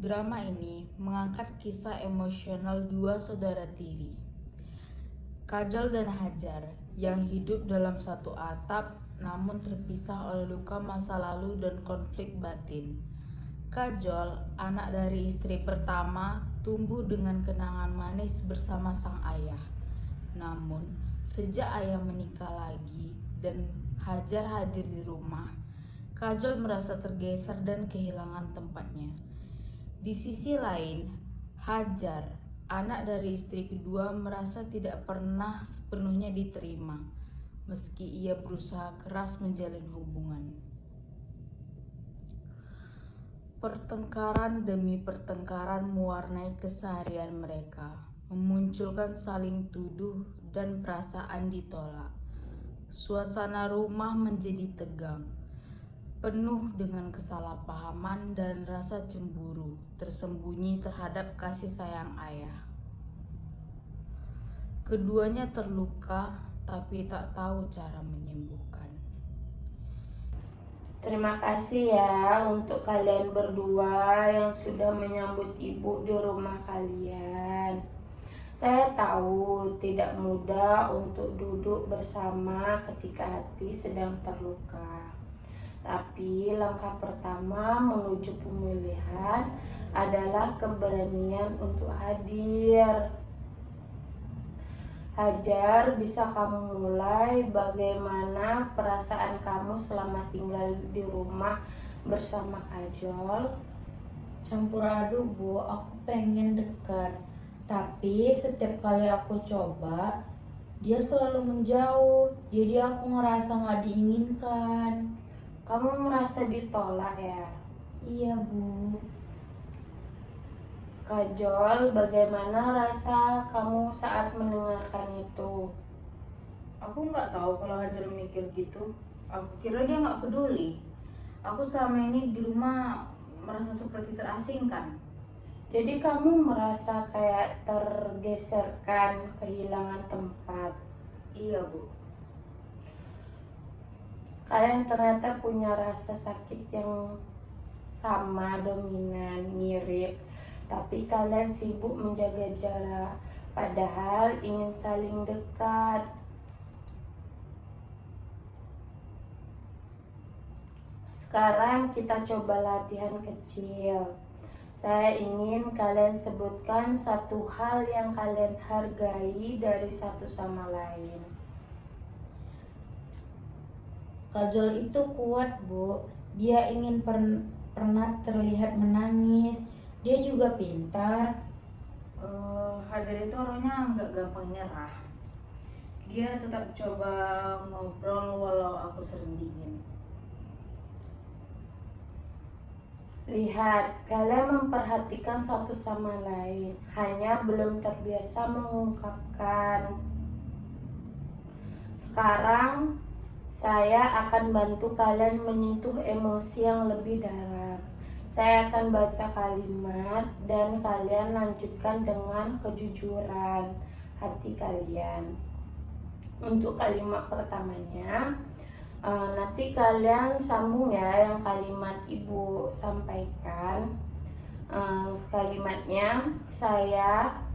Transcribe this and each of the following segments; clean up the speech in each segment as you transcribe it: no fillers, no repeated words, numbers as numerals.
Drama ini mengangkat kisah emosional dua saudara tiri, Kajol dan Hajar, yang hidup dalam satu atap namun terpisah oleh luka masa lalu dan konflik batin. Kajol, anak dari istri pertama, tumbuh dengan kenangan manis bersama sang ayah. Namun, sejak ayah menikah lagi dan Hajar hadir di rumah, Kajol merasa tergeser dan kehilangan tempatnya. Di sisi lain, Hajar, anak dari istri kedua, merasa tidak pernah sepenuhnya diterima, meski ia berusaha keras menjalin hubungan. Pertengkaran demi pertengkaran mewarnai keseharian mereka, memunculkan saling tuduh dan perasaan ditolak. Suasana rumah menjadi tegang, penuh dengan kesalahpahaman dan rasa cemburu tersembunyi terhadap kasih sayang ayah. Keduanya terluka tapi tak tahu cara menyembuhkan. Terima kasih ya untuk kalian berdua yang sudah menyambut ibu di rumah kalian. Saya tahu tidak mudah untuk duduk bersama ketika hati sedang terluka. Tapi langkah pertama menuju pemulihan adalah keberanian untuk hadir. Hajar, bisa kamu mulai bagaimana perasaan kamu selama tinggal di rumah bersama Kajol? Campur aduk, Bu. Aku pengen dekat, tapi setiap kali aku coba, dia selalu menjauh. Jadi aku ngerasa gak diinginkan. Kamu merasa ditolak ya? Iya, Bu. Kajol, bagaimana rasa kamu saat mendengarkan itu? Aku nggak tahu kalau Hajar mikir gitu. Aku kira dia nggak peduli. Aku selama ini di rumah merasa seperti terasingkan. Jadi kamu merasa kayak tergeserkan, kehilangan tempat. Iya, Bu. Kalian ternyata punya rasa sakit yang sama, dominan, mirip, tapi kalian sibuk menjaga jarak, padahal ingin saling dekat. Sekarang kita coba latihan kecil. Saya ingin kalian sebutkan satu hal yang kalian hargai dari satu sama lain. Kajol itu kuat, Bu. Dia ingin pernah terlihat menangis. Dia juga pintar. Hajar itu orangnya nggak gampang nyerah. Dia tetap coba ngobrol walau aku sering dingin. Lihat, kalian memperhatikan satu sama lain, hanya belum terbiasa mengungkapkan. Sekarang, saya akan bantu kalian menyentuh emosi yang lebih dalam. Saya akan baca kalimat dan kalian lanjutkan dengan kejujuran hati kalian. Untuk kalimat pertamanya, nanti kalian sambung ya yang kalimat ibu sampaikan. Kalimatnya,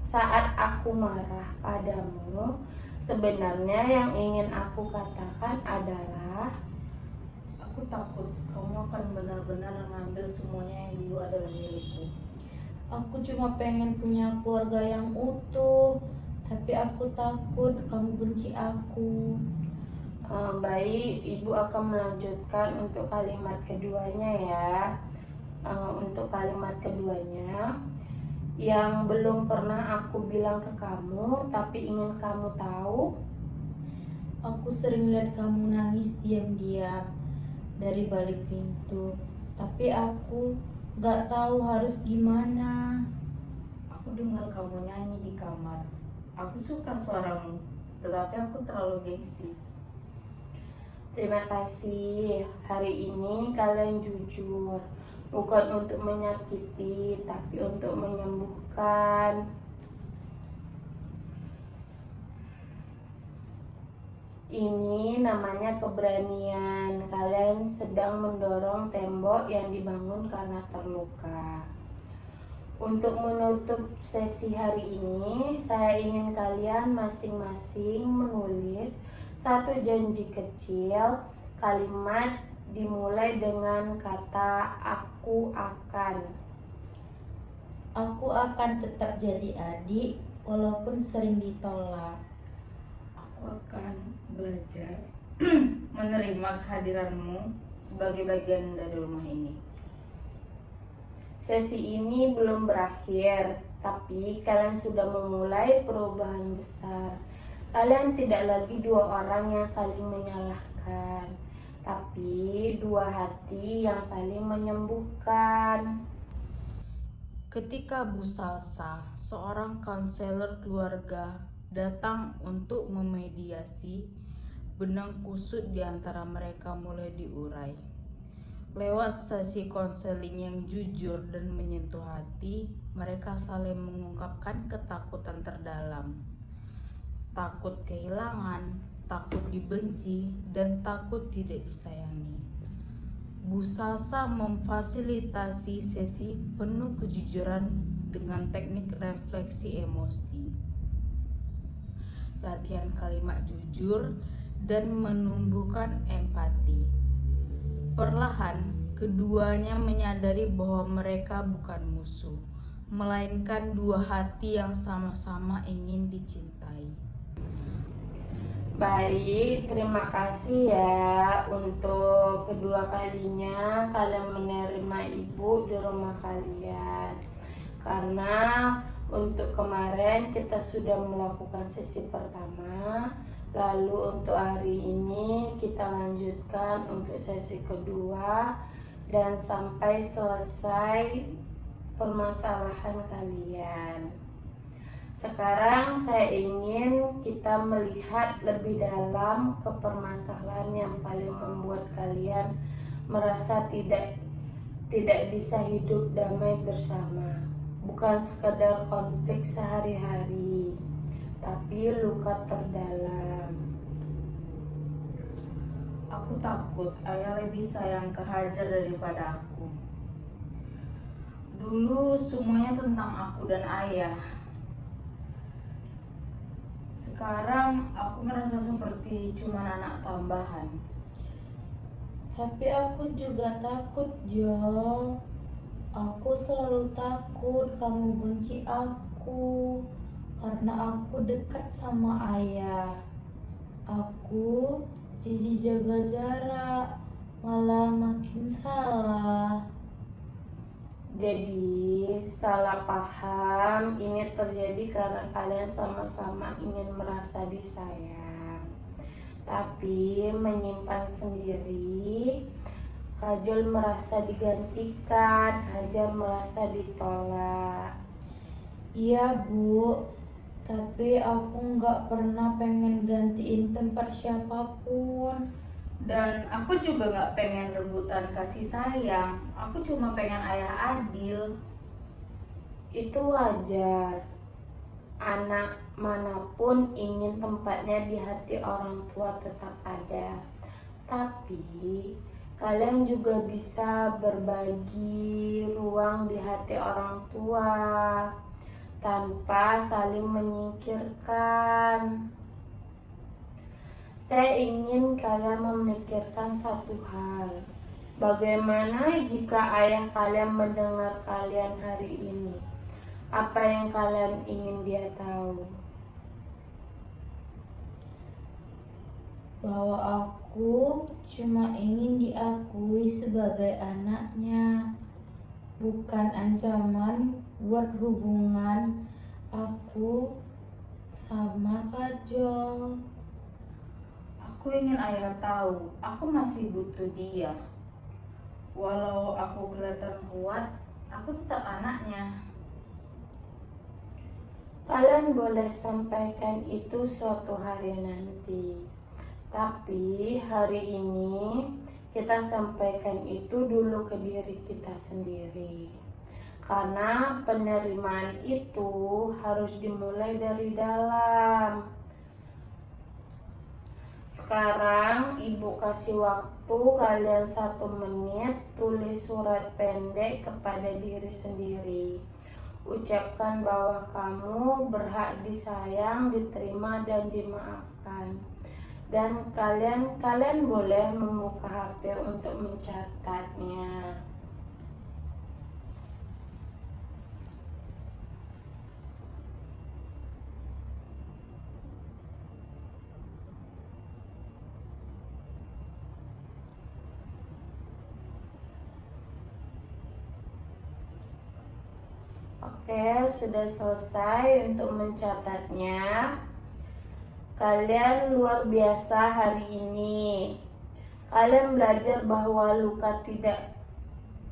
saat aku marah padamu, sebenarnya yang ingin aku katakan adalah Aku takut kamu akan benar-benar mengambil semuanya yang dulu adalah milikku. Aku cuma pengen punya keluarga yang utuh, tapi aku takut kamu benci aku. Baik, Ibu akan melanjutkan untuk kalimat keduanya ya. Untuk kalimat keduanya, yang belum pernah aku bilang ke kamu, tapi ingin kamu tahu. Aku sering lihat kamu nangis diam-diam dari balik pintu, tapi aku gak tahu harus gimana. Aku dengar kamu nyanyi di kamar. Aku suka suaramu, tetapi aku terlalu gengsi. Terima kasih, hari ini kalian jujur. Bukan untuk menyakiti, tapi untuk menyembuhkan. Ini namanya keberanian. Kalian sedang mendorong tembok yang dibangun karena terluka. Untuk menutup sesi hari ini, saya ingin kalian masing-masing menulis satu janji kecil. Kalimat dimulai dengan kata aku akan. Aku akan tetap jadi adik walaupun sering ditolak. Aku akan belajar menerima kehadiranmu sebagai bagian dari rumah ini. Sesi ini belum berakhir, tapi kalian sudah memulai perubahan besar. Kalian tidak lagi dua orang yang saling menyalahkan, tapi dua hati yang saling menyembuhkan. Ketika Bu Salsa, seorang konselor keluarga, datang untuk memediasi, benang kusut di antara mereka mulai diurai. Lewat sesi konseling yang jujur dan menyentuh hati, mereka saling mengungkapkan ketakutan terdalam. Takut kehilangan, takut dibenci, dan takut tidak disayangi. Bu Salsa memfasilitasi sesi penuh kejujuran dengan teknik refleksi emosi, latihan kalimat jujur, dan menumbuhkan empati. Perlahan, keduanya menyadari bahwa mereka bukan musuh, melainkan dua hati yang sama-sama ingin dicintai. Baik, terima kasih ya untuk kedua kalinya kalian menerima ibu di rumah kalian. Karena untuk kemarin kita sudah melakukan sesi pertama, lalu untuk hari ini kita lanjutkan untuk sesi kedua dan sampai selesai permasalahan kalian. Sekarang saya ingin kita melihat lebih dalam ke permasalahan yang paling membuat kalian merasa tidak bisa hidup damai bersama. Bukan sekedar konflik sehari-hari, tapi luka terdalam. Aku takut ayah lebih sayang ke Hajar daripada aku. Dulu semuanya tentang aku dan ayah. Sekarang aku merasa seperti cuma anak tambahan. Tapi aku juga takut, Jol. Aku selalu takut kamu benci aku karena aku dekat sama ayah. Aku jadi jaga jarak, malah makin salah. Jadi salah paham ini terjadi karena kalian sama-sama ingin merasa disayang, tapi menyimpan sendiri. Kajol merasa digantikan, Hajar merasa ditolak. Iya, Bu, tapi aku nggak pernah pengen gantiin tempat siapapun. Dan aku juga gak pengen rebutan kasih sayang. Aku cuma pengen ayah adil. Itu wajar. Anak manapun ingin tempatnya di hati orang tua tetap ada. Tapi kalian juga bisa berbagi ruang di hati orang tua tanpa saling menyingkirkan. Saya ingin kalian memikirkan satu hal. Bagaimana jika ayah kalian mendengar kalian hari ini? Apa yang kalian ingin dia tahu? bahwa aku cuma ingin diakui sebagai anaknya, bukan ancaman buat hubungan aku sama Kajol. Aku ingin ayah tahu, aku masih butuh dia. Walau aku kelihatan kuat, aku tetap anaknya. Kalian boleh sampaikan itu suatu hari nanti. Tapi hari ini kita sampaikan itu dulu ke diri kita sendiri. Karena penerimaan itu harus dimulai dari dalam. Sekarang ibu kasih waktu kalian 1 menit, tulis surat pendek kepada diri sendiri. Ucapkan bahwa kamu berhak disayang, diterima, dan dimaafkan. Dan kalian boleh membuka HP untuk mencatatnya. Oke, sudah selesai untuk mencatatnya. Kalian luar biasa hari ini. Kalian belajar bahwa luka tidak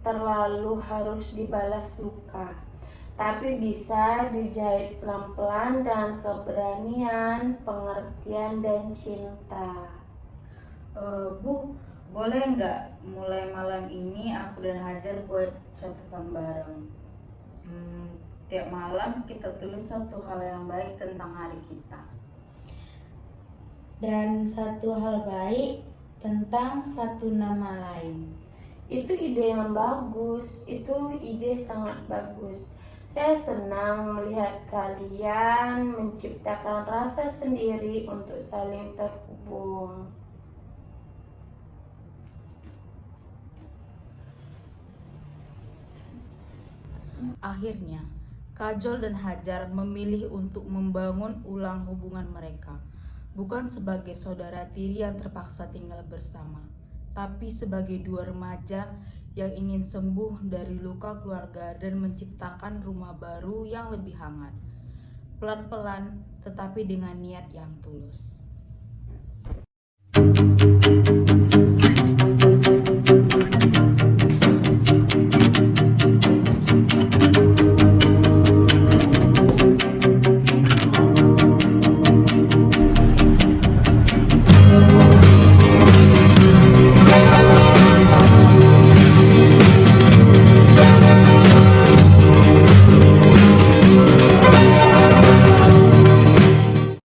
terlalu harus dibalas luka, tapi bisa dijahit pelan-pelan dengan keberanian, pengertian, dan cinta. Bu, boleh nggak mulai malam ini aku dan Hajar buat catatan bareng? Tiap malam kita tulis satu hal yang baik tentang hari kita. Dan satu hal baik tentang satu nama lain. Itu ide yang bagus, itu ide sangat bagus. Saya senang melihat kalian menciptakan rasa sendiri untuk saling terhubung. Akhirnya, Kajol dan Hajar memilih untuk membangun ulang hubungan mereka, bukan sebagai saudara tiri yang terpaksa tinggal bersama, tapi sebagai dua remaja yang ingin sembuh dari luka keluarga dan menciptakan rumah baru yang lebih hangat. Pelan-pelan, tetapi dengan niat yang tulus.